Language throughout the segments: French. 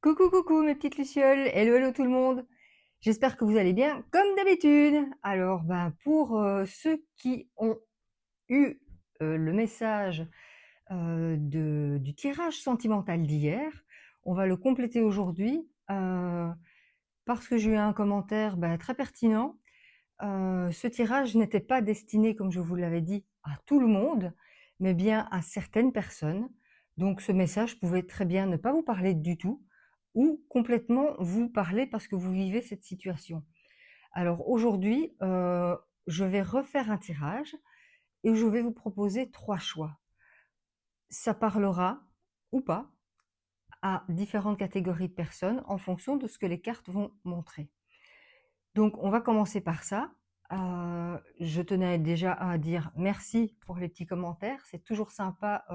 Coucou, coucou mes petites lucioles, hello, hello tout le monde. J'espère que vous allez bien comme d'habitude. Alors, pour ceux qui ont eu le message du tirage sentimental d'hier, on va le compléter aujourd'hui parce que j'ai eu un commentaire très pertinent. Ce tirage n'était pas destiné, comme je vous l'avais dit, à tout le monde, mais bien à certaines personnes. Donc ce message pouvait très bien ne pas vous parler du tout, ou complètement vous parler parce que vous vivez cette situation. Alors aujourd'hui, je vais refaire un tirage et je vais vous proposer 3 choix. Ça parlera ou pas à différentes catégories de personnes en fonction de ce que les cartes vont montrer. Donc on va commencer par ça. Je tenais déjà à dire merci pour les petits commentaires. C'est toujours sympa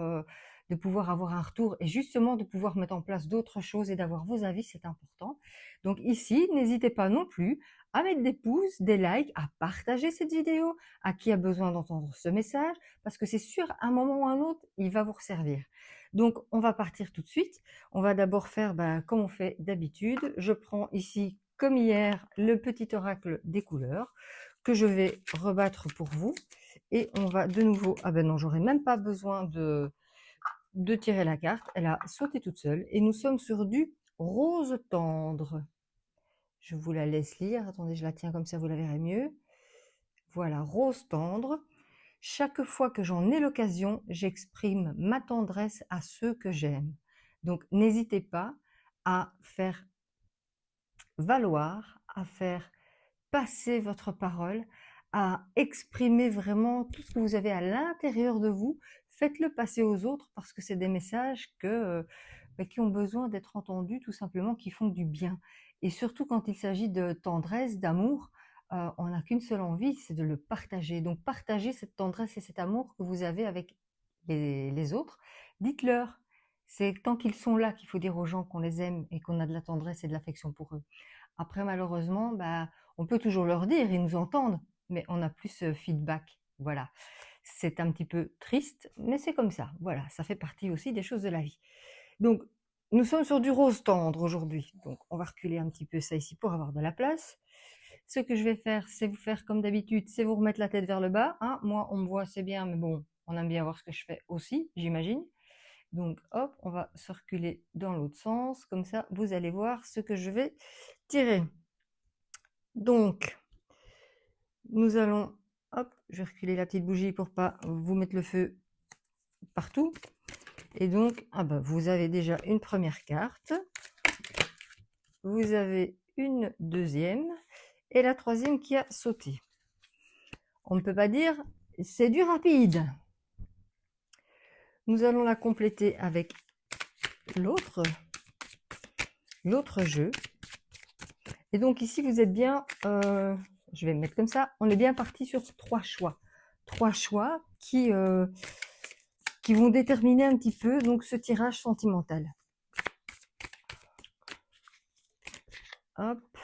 de pouvoir avoir un retour et justement de pouvoir mettre en place d'autres choses et d'avoir vos avis, c'est important. Donc ici, n'hésitez pas non plus à mettre des pouces, des likes, à partager cette vidéo à qui a besoin d'entendre ce message, parce que c'est sûr, à un moment ou à un autre, il va vous servir. Donc on va partir tout de suite. On va d'abord faire comme on fait d'habitude. Je prends ici, comme hier, le petit oracle des couleurs que je vais rebattre pour vous. Et on va de nouveau... Ah ben non, j'aurais même pas besoin de tirer la carte. Elle a sauté toute seule. Et nous sommes sur du rose tendre. Je vous la laisse lire. Attendez, je la tiens comme ça, vous la verrez mieux. Voilà, rose tendre. Chaque fois que j'en ai l'occasion, j'exprime ma tendresse à ceux que j'aime. Donc, n'hésitez pas à faire valoir, à faire passer votre parole, à exprimer vraiment tout ce que vous avez à l'intérieur de vous. Faites-le passer aux autres parce que c'est des messages qui ont besoin d'être entendus, tout simplement, qui font du bien. Et surtout quand il s'agit de tendresse, d'amour, on n'a qu'une seule envie, c'est de le partager. Donc partagez cette tendresse et cet amour que vous avez avec les autres. Dites-leur. C'est tant qu'ils sont là qu'il faut dire aux gens qu'on les aime et qu'on a de la tendresse et de l'affection pour eux. Après, malheureusement, on peut toujours leur dire, ils nous entendent, mais on n'a plus ce feedback. Voilà. C'est un petit peu triste, mais c'est comme ça. Voilà, ça fait partie aussi des choses de la vie. Donc, nous sommes sur du rose tendre aujourd'hui. Donc, on va reculer un petit peu ça ici pour avoir de la place. Ce que je vais faire, c'est vous faire comme d'habitude, c'est vous remettre la tête vers le bas. Hein. Moi, on me voit, c'est bien, mais bon, on aime bien voir ce que je fais aussi, j'imagine. Donc, hop, on va se reculer dans l'autre sens. Comme ça, vous allez voir ce que je vais tirer. Donc, nous allons... Hop, je vais reculer la petite bougie pour pas vous mettre le feu partout. Et donc, vous avez déjà une première carte. Vous avez une deuxième. Et la troisième qui a sauté. On ne peut pas dire, c'est du rapide. Nous allons la compléter avec l'autre jeu. Et donc ici, vous êtes bien, je vais me mettre comme ça, on est bien parti sur 3 choix. 3 choix qui vont déterminer un petit peu donc ce tirage sentimental. Hop,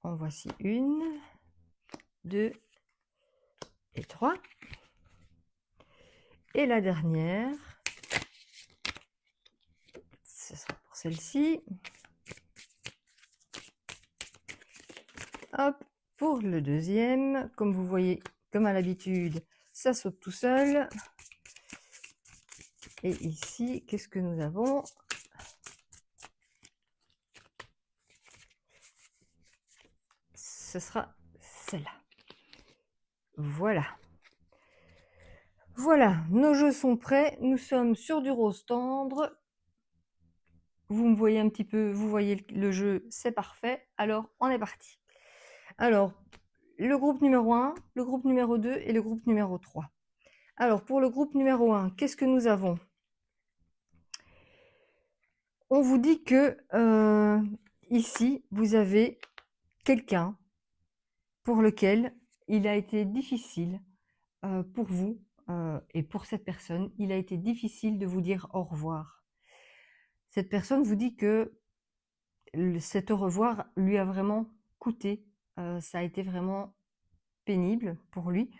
en voici une, 2 et 3. Et la dernière, ce sera pour celle-ci. Hop, pour le deuxième, comme vous voyez, comme à l'habitude, ça saute tout seul. Et ici, qu'est-ce que nous avons? Ce sera celle-là. Voilà. Voilà, nos jeux sont prêts. Nous sommes sur du rose tendre. Vous me voyez un petit peu, vous voyez le jeu, c'est parfait. Alors, on est parti. Alors, le groupe numéro 1, le groupe numéro 2 et le groupe numéro 3. Alors, pour le groupe numéro 1, qu'est-ce que nous avons? On vous dit que ici, vous avez quelqu'un pour lequel il a été difficile pour vous et pour cette personne, il a été difficile de vous dire au revoir. Cette personne vous dit que cet au revoir lui a vraiment coûté, ça a été vraiment pénible pour lui.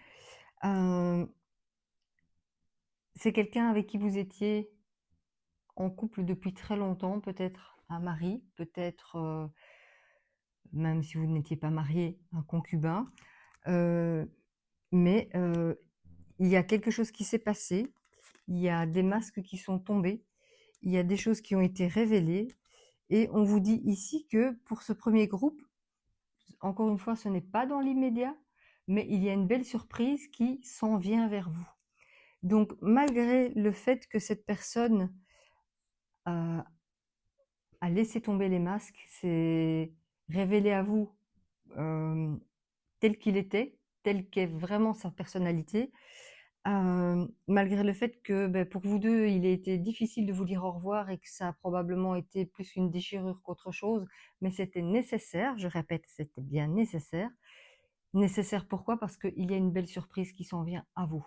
C'est quelqu'un avec qui vous étiez en couple depuis très longtemps, peut-être un mari, peut-être, même si vous n'étiez pas marié, un concubin. Mais il y a quelque chose qui s'est passé, il y a des masques qui sont tombés, il y a des choses qui ont été révélées, et on vous dit ici que pour ce premier groupe, encore une fois, ce n'est pas dans l'immédiat, mais il y a une belle surprise qui s'en vient vers vous. Donc, malgré le fait que cette personne a laissé tomber les masques, s'est révélé à vous tel qu'il était, tel qu'est vraiment sa personnalité, malgré le fait que pour vous deux, il a été difficile de vous dire au revoir et que ça a probablement été plus une déchirure qu'autre chose, mais c'était nécessaire, je répète, c'était bien nécessaire. Nécessaire pourquoi? Parce qu'il y a une belle surprise qui s'en vient à vous.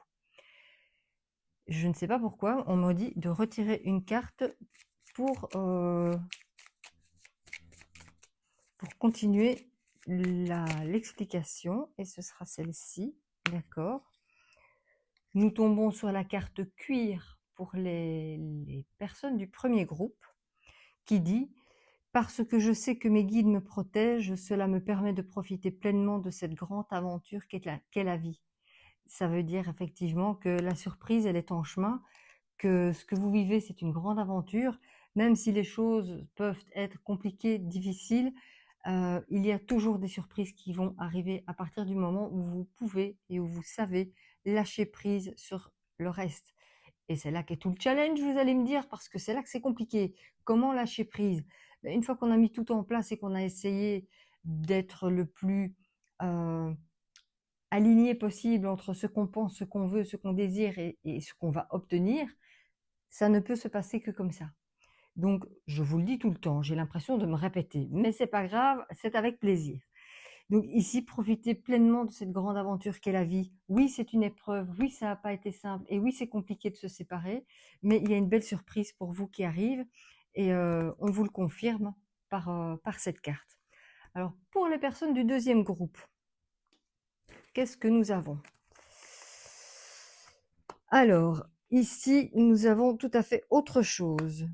Je ne sais pas pourquoi, on m'a dit de retirer une carte pour continuer l'explication, et ce sera celle-ci, d'accord? Nous tombons sur la carte cuir pour les personnes du premier groupe, qui dit « Parce que je sais que mes guides me protègent, cela me permet de profiter pleinement de cette grande aventure qu'est la vie. » Ça veut dire effectivement que la surprise, elle est en chemin, que ce que vous vivez, c'est une grande aventure, même si les choses peuvent être compliquées, difficiles, il y a toujours des surprises qui vont arriver à partir du moment où vous pouvez et où vous savez lâcher prise sur le reste. Et c'est là qu'est tout le challenge, vous allez me dire, parce que c'est là que c'est compliqué. Comment lâcher prise? Une fois qu'on a mis tout en place et qu'on a essayé d'être le plus aligné possible entre ce qu'on pense, ce qu'on veut, ce qu'on désire et ce qu'on va obtenir, ça ne peut se passer que comme ça. Donc, je vous le dis tout le temps, j'ai l'impression de me répéter, mais c'est pas grave, c'est avec plaisir. Donc ici, profitez pleinement de cette grande aventure qu'est la vie. Oui, c'est une épreuve, oui, ça n'a pas été simple, et oui, c'est compliqué de se séparer, mais il y a une belle surprise pour vous qui arrive, et on vous le confirme par cette carte. Alors, pour les personnes du deuxième groupe, qu'est-ce que nous avons? Alors, ici, nous avons tout à fait autre chose.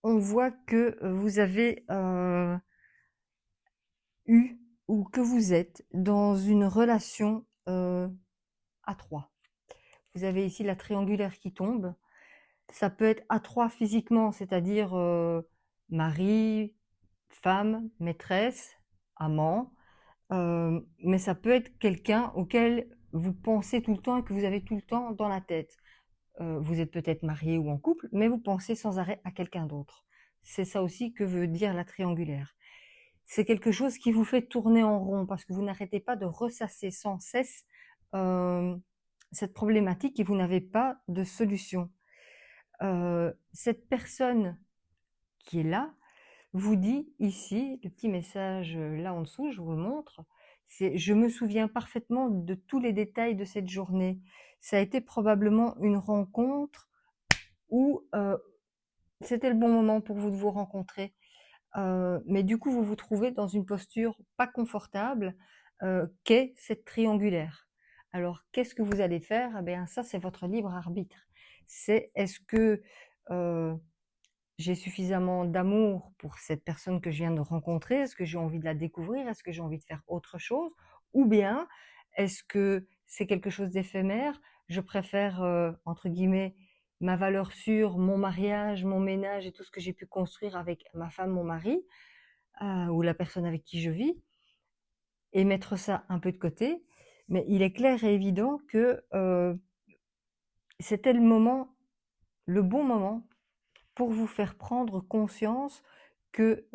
On voit que vous avez eu ou que vous êtes dans une relation à trois. Vous avez ici la triangulaire qui tombe. Ça peut être à trois physiquement, c'est-à-dire mari, femme, maîtresse, amant, mais ça peut être quelqu'un auquel vous pensez tout le temps et que vous avez tout le temps dans la tête. Vous êtes peut-être marié ou en couple, mais vous pensez sans arrêt à quelqu'un d'autre. C'est ça aussi que veut dire la triangulaire. C'est quelque chose qui vous fait tourner en rond parce que vous n'arrêtez pas de ressasser sans cesse cette problématique et vous n'avez pas de solution. Cette personne qui est là vous dit ici, le petit message là en dessous, je vous le montre, c'est « Je me souviens parfaitement de tous les détails de cette journée. Ça a été probablement une rencontre où c'était le bon moment pour vous de vous rencontrer. Mais du coup, vous vous trouvez dans une posture pas confortable qu'est cette triangulaire. Alors, qu'est-ce que vous allez faire? Eh bien, ça, c'est votre libre arbitre. C'est est-ce que j'ai suffisamment d'amour pour cette personne que je viens de rencontrer? Est-ce que j'ai envie de la découvrir? Est-ce que j'ai envie de faire autre chose? Ou bien, est-ce que c'est quelque chose d'éphémère? Je préfère, entre guillemets, ma valeur sûre, mon mariage, mon ménage et tout ce que j'ai pu construire avec ma femme, mon mari, ou la personne avec qui je vis, et mettre ça un peu de côté. Mais il est clair et évident que c'était le bon moment pour vous faire prendre conscience que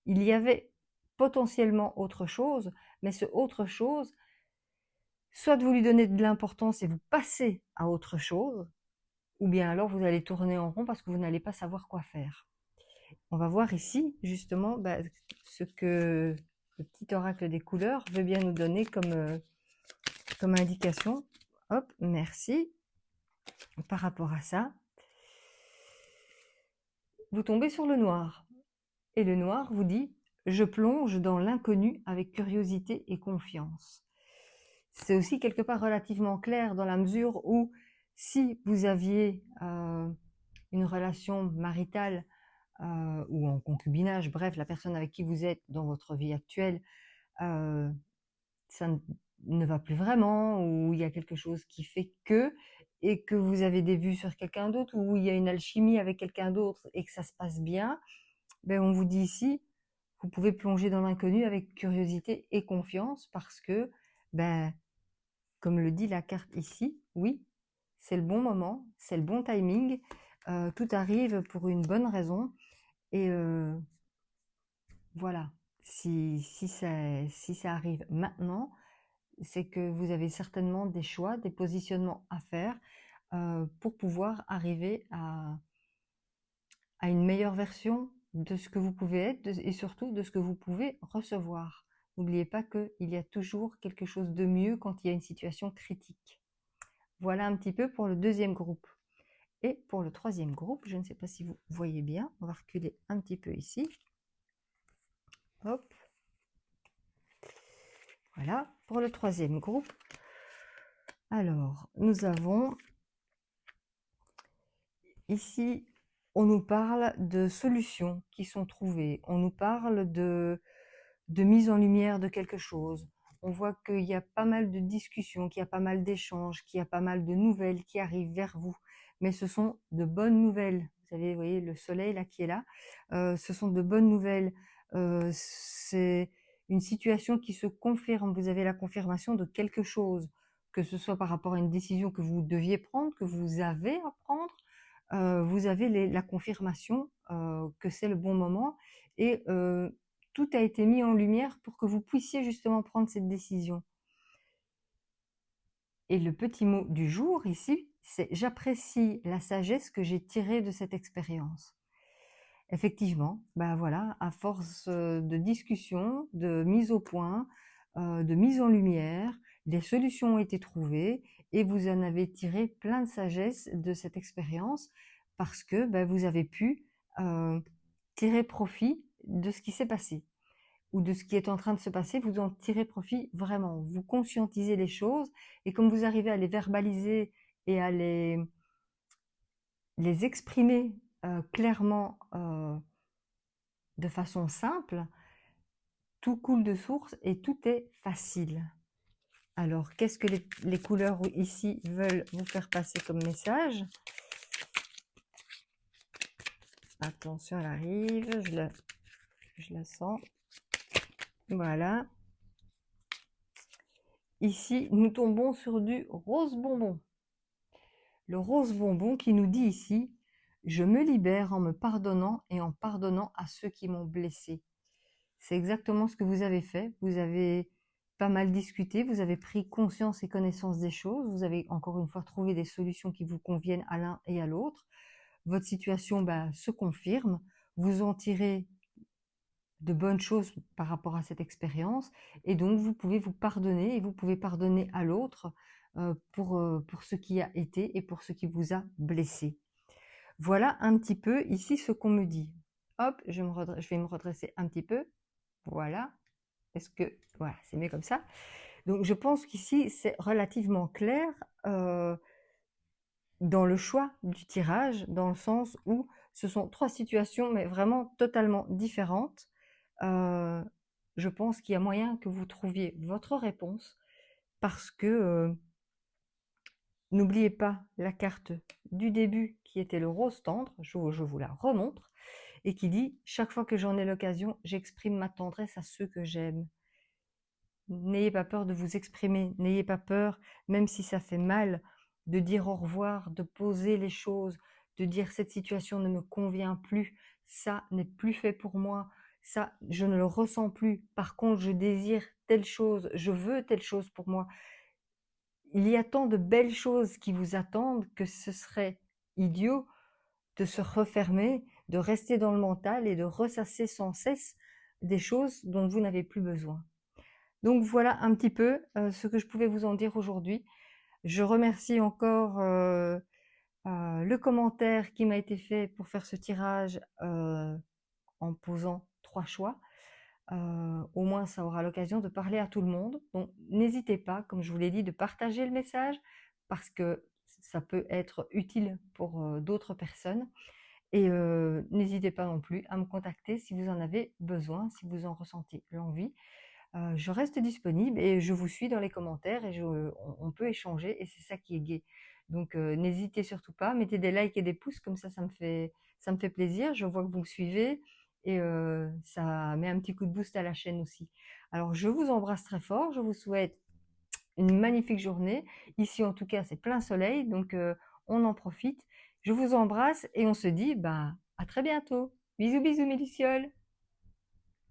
il y avait potentiellement autre chose, mais ce autre chose, soit vous lui donnez de l'importance et vous passez à autre chose, ou bien alors vous allez tourner en rond parce que vous n'allez pas savoir quoi faire. On va voir ici justement ce que le petit oracle des couleurs veut bien nous donner comme indication. Hop, merci. Par rapport à ça, vous tombez sur le noir. Et le noir vous dit « Je plonge dans l'inconnu avec curiosité et confiance ». C'est aussi quelque part relativement clair dans la mesure où si vous aviez une relation maritale ou en concubinage, bref, la personne avec qui vous êtes dans votre vie actuelle, ça ne va plus vraiment, ou il y a quelque chose qui fait que, et que vous avez des vues sur quelqu'un d'autre, ou il y a une alchimie avec quelqu'un d'autre et que ça se passe bien, ben on vous dit ici, vous pouvez plonger dans l'inconnu avec curiosité et confiance parce que, ben, comme le dit la carte ici, oui, c'est le bon moment, c'est le bon timing, tout arrive pour une bonne raison et voilà. Si ça arrive maintenant, c'est que vous avez certainement des choix, des positionnements à faire pour pouvoir arriver à une meilleure version de ce que vous pouvez être et surtout de ce que vous pouvez recevoir. N'oubliez pas qu'il y a toujours quelque chose de mieux quand il y a une situation critique. Voilà un petit peu pour le deuxième groupe. Et pour le troisième groupe, je ne sais pas si vous voyez bien, on va reculer un petit peu ici. Hop. Voilà, pour le troisième groupe. Alors, nous avons ici, on nous parle de solutions qui sont trouvées. On nous parle de mise en lumière de quelque chose. On voit qu'il y a pas mal de discussions, qu'il y a pas mal d'échanges, qu'il y a pas mal de nouvelles qui arrivent vers vous. Mais ce sont de bonnes nouvelles. Vous savez, vous voyez le soleil là qui est là. Ce sont de bonnes nouvelles. C'est une situation qui se confirme. Vous avez la confirmation de quelque chose, que ce soit par rapport à une décision que vous deviez prendre, que vous avez à prendre. Vous avez la confirmation que c'est le bon moment et tout a été mis en lumière pour que vous puissiez justement prendre cette décision. Et le petit mot du jour ici, c'est « j'apprécie la sagesse que j'ai tirée de cette expérience ». Effectivement, ben voilà, à force de discussion, de mise au point, de mise en lumière, des solutions ont été trouvées et vous en avez tiré plein de sagesse de cette expérience parce que ben, vous avez pu tirer profit de ce qui s'est passé ou de ce qui est en train de se passer, vous en tirez profit vraiment. Vous conscientisez les choses et comme vous arrivez à les verbaliser et à les exprimer clairement de façon simple, tout coule de source et tout est facile. Alors, qu'est-ce que les couleurs ici veulent vous faire passer comme message? Attention, elle arrive, je la sens. Voilà. Ici, nous tombons sur du rose bonbon. Le rose bonbon qui nous dit ici « Je me libère en me pardonnant et en pardonnant à ceux qui m'ont blessé ». C'est exactement ce que vous avez fait. Vous avez pas mal discuté, vous avez pris conscience et connaissance des choses, vous avez encore une fois trouvé des solutions qui vous conviennent à l'un et à l'autre. Votre situation se confirme, vous en tirez de bonnes choses par rapport à cette expérience et donc vous pouvez vous pardonner et vous pouvez pardonner à l'autre pour ce qui a été et pour ce qui vous a blessé. Voilà un petit peu ici ce qu'on me dit. Hop, je vais me redresser un petit peu. Voilà. Est-ce que... Voilà, c'est mieux comme ça. Donc je pense qu'ici c'est relativement clair dans le choix du tirage, dans le sens où ce sont trois situations mais vraiment totalement différentes. Je pense qu'il y a moyen que vous trouviez votre réponse parce que n'oubliez pas la carte du début qui était le rose tendre, je vous la remontre, et qui dit « Chaque fois que j'en ai l'occasion, j'exprime ma tendresse à ceux que j'aime ». N'ayez pas peur de vous exprimer, n'ayez pas peur, même si ça fait mal, de dire au revoir, de poser les choses, de dire cette situation ne me convient plus, ça n'est plus fait pour moi, ça je ne le ressens plus, par contre je désire telle chose, je veux telle chose pour moi. Il y a tant de belles choses qui vous attendent que ce serait idiot de se refermer, de rester dans le mental et de ressasser sans cesse des choses dont vous n'avez plus besoin. Donc voilà un petit peu ce que je pouvais vous en dire aujourd'hui. Je remercie encore le commentaire qui m'a été fait pour faire ce tirage en posant 3 choix. Au moins, ça aura l'occasion de parler à tout le monde. Donc n'hésitez pas, comme je vous l'ai dit, de partager le message parce que ça peut être utile pour d'autres personnes. Et n'hésitez pas non plus à me contacter si vous en avez besoin, si vous en ressentez l'envie. Je reste disponible et je vous suis dans les commentaires et on peut échanger et c'est ça qui est gai. Donc n'hésitez surtout pas, mettez des likes et des pouces, comme ça me fait plaisir. Je vois que vous me suivez et ça met un petit coup de boost à la chaîne aussi. Alors je vous embrasse très fort, je vous souhaite une magnifique journée. Ici en tout cas c'est plein soleil, donc on en profite. Je vous embrasse et on se dit bah, à très bientôt. Bisous bisous mes lucioles.